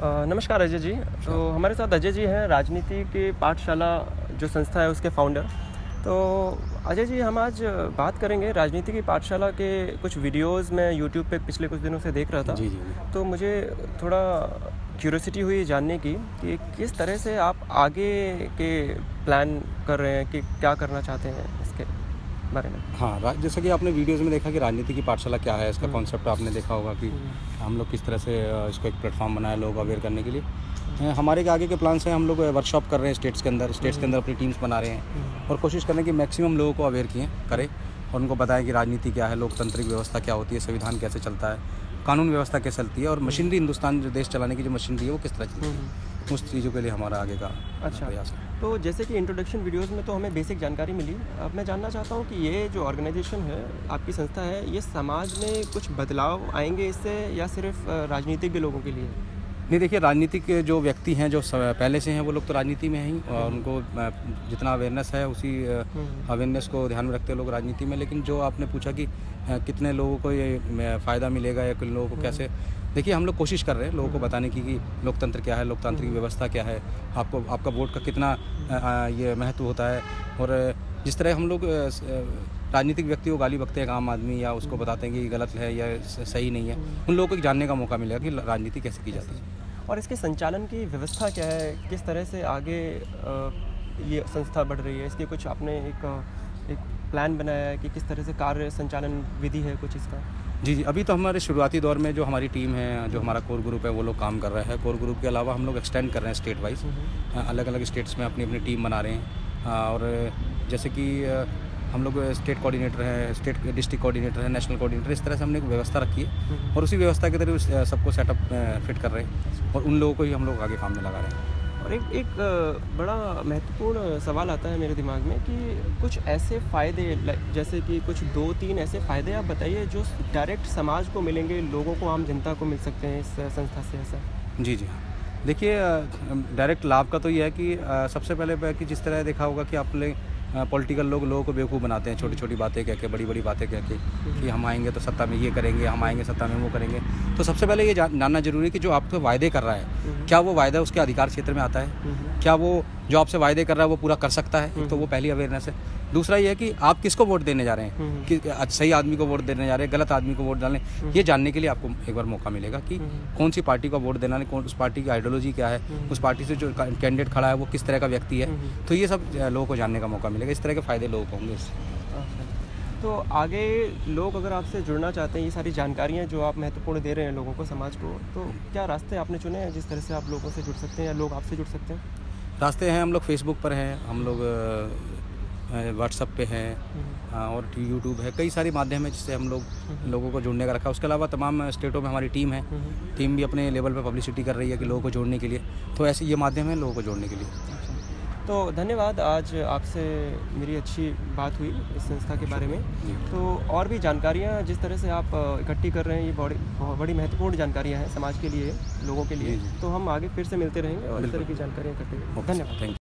नमस्कार अजय जी। तो हमारे साथ अजय जी हैं, राजनीति की पाठशाला जो संस्था है उसके फाउंडर। तो अजय जी, हम आज बात करेंगे राजनीति की पाठशाला के कुछ वीडियोस में यूट्यूब पे पिछले कुछ दिनों से देख रहा था। जी, जी। तो मुझे थोड़ा क्यूरियोसिटी हुई जानने की कि किस तरह से आप आगे के प्लान कर रहे हैं, कि क्या करना चाहते हैं इसके बारे में। हाँ, जैसा कि आपने वीडियोज़ में देखा कि राजनीति की पाठशाला क्या है, इसका कॉन्सेप्ट आपने देखा होगा कि हम लोग किस तरह से इसको एक प्लेटफॉर्म बनाया लोग अवेयर करने के लिए। हमारे आगे के प्लान से हम लोग वर्कशॉप कर रहे हैं स्टेट्स के अंदर अपनी टीम्स बना रहे हैं और कोशिश करें कि मैक्सिमम लोगों को अवेयर करें और उनको बताएं कि राजनीति क्या है, लोकतांत्रिक व्यवस्था क्या होती है, संविधान कैसे चलता है, कानून व्यवस्था कैसे चलती है और मशीनरी, हिंदुस्तान जो देश चलाने की जो मशीनरी है वो किस तरह चलती है। उस चीज़ों के लिए हमारा आगे का प्रयास है। तो जैसे कि इंट्रोडक्शन वीडियोस में तो हमें बेसिक जानकारी मिली। अब मैं जानना चाहता हूँ कि ये जो ऑर्गेनाइजेशन है, आपकी संस्था है, ये समाज में कुछ बदलाव आएंगे इससे, या सिर्फ राजनीतिक लोगों के लिए? नहीं, देखिए, राजनीतिक जो व्यक्ति हैं, जो पहले से हैं, वो लोग तो राजनीति में हैं ही और उनको जितना अवेयरनेस है उसी अवेयरनेस को ध्यान में रखते हैं लोग राजनीति में। लेकिन जो आपने पूछा कि कितने लोगों को ये फ़ायदा मिलेगा या किन लोगों को कैसे, देखिए, हम लोग कोशिश कर रहे हैं लोगों को बताने की कि लोकतंत्र क्या है, लोकतांत्रिक व्यवस्था क्या है, आपका वोट का कितना ये महत्व होता है। और जिस तरह हम लोग राजनीतिक व्यक्ति को गाली बकते हैं आम आदमी, या उसको बताते हैं कि गलत है या सही नहीं है, उन लोगों को जानने का मौका मिलेगा कि राजनीति कैसे की जाती है। और इसके संचालन की व्यवस्था क्या है, किस तरह से आगे ये संस्था बढ़ रही है, इसके कुछ आपने एक प्लान बनाया है कि किस तरह से कार्य संचालन विधि है कुछ इसका? जी, अभी तो हमारे शुरुआती दौर में जो हमारी टीम है, जो हमारा कोर ग्रुप है, वो लोग काम कर रहा है। कोर ग्रुप के अलावा हम लोग एक्सटेंड कर रहे हैं स्टेट वाइज, अलग अलग स्टेट्स में अपनी अपनी टीम बना रहे हैं। और जैसे कि हम लोग स्टेट कोऑर्डिनेटर हैं, डिस्ट्रिक्ट कोऑर्डिनेटर हैं, नेशनल कोऑर्डिनेटर, इस तरह से हमने एक व्यवस्था रखी है और उसी व्यवस्था के तहत सबको सेटअप फिट कर रहे हैं और उन लोगों को ही हम लोग आगे काम में लगा रहे हैं। और एक बड़ा महत्वपूर्ण सवाल आता है मेरे दिमाग में कि कुछ ऐसे फ़ायदे, जैसे कि कुछ 2-3 ऐसे फ़ायदे आप बताइए जो डायरेक्ट समाज को मिलेंगे, लोगों को, आम जनता को मिल सकते हैं इस संस्था से। ऐसा? जी, जी। देखिए, डायरेक्ट लाभ का तो ये है कि सबसे पहले कि जिस तरह देखा होगा कि आपने पॉलिटिकल लोगों को बेवकूफ़ बनाते हैं, छोटी छोटी बातें कह के, बड़ी बड़ी बातें कह के कि हम आएंगे तो सत्ता में ये करेंगे, हम आएंगे सत्ता में वो करेंगे। तो सबसे पहले ये जानना जरूरी है कि जो आपको वायदे कर रहा है, क्या वो वायदा उसके अधिकार क्षेत्र में आता है, क्या वो जो आपसे वायदे कर रहा है वो पूरा कर सकता है। तो वो पहली अवेयरनेस है। दूसरा ये है कि आप किसको वोट देने जा रहे हैं, कि सही आदमी को वोट देने जा रहे हैं, गलत आदमी को वोट डालने, ये जानने के लिए आपको एक बार मौका मिलेगा कि कौन सी पार्टी को वोट देना है, कौन उस पार्टी की आइडियोलॉजी क्या है, उस पार्टी से जो कैंडिडेट खड़ा है वो किस तरह का व्यक्ति है। तो ये सब लोगों को जानने का मौका मिलेगा। इस तरह के फ़ायदे लोगों को होंगे इससे। तो आगे लोग अगर आपसे जुड़ना चाहते हैं, ये सारी जानकारियाँ जो आप महत्वपूर्ण दे रहे हैं लोगों को, समाज को, तो क्या रास्ते आपने चुने हैं जिस तरह से आप लोगों से जुड़ सकते हैं या लोग आपसे जुड़ सकते हैं? रास्ते हैं, हम लोग फेसबुक पर हैं, हम लोग व्हाट्सएप पे हैं और यूट्यूब है, कई सारे माध्यम है जिससे हम लोग लोगों को जोड़ने का रखा। उसके अलावा तमाम स्टेटों में हमारी टीम है, टीम भी अपने लेवल पे पब्लिसिटी कर रही है कि लोगों को जोड़ने के लिए। तो ऐसे ये माध्यम है लोगों को जोड़ने के लिए। तो धन्यवाद, आज आपसे मेरी अच्छी बात हुई इस संस्था के बारे में। तो और भी जानकारियाँ जिस तरह से आप इकट्ठी कर रहे हैं, ये बड़ी महत्वपूर्ण जानकारियाँ हैं समाज के लिए, लोगों के लिए। तो हम आगे फिर से मिलते रहेंगे और इस तरह की जानकारियाँ इकट्ठी करेंगे। धन्यवाद।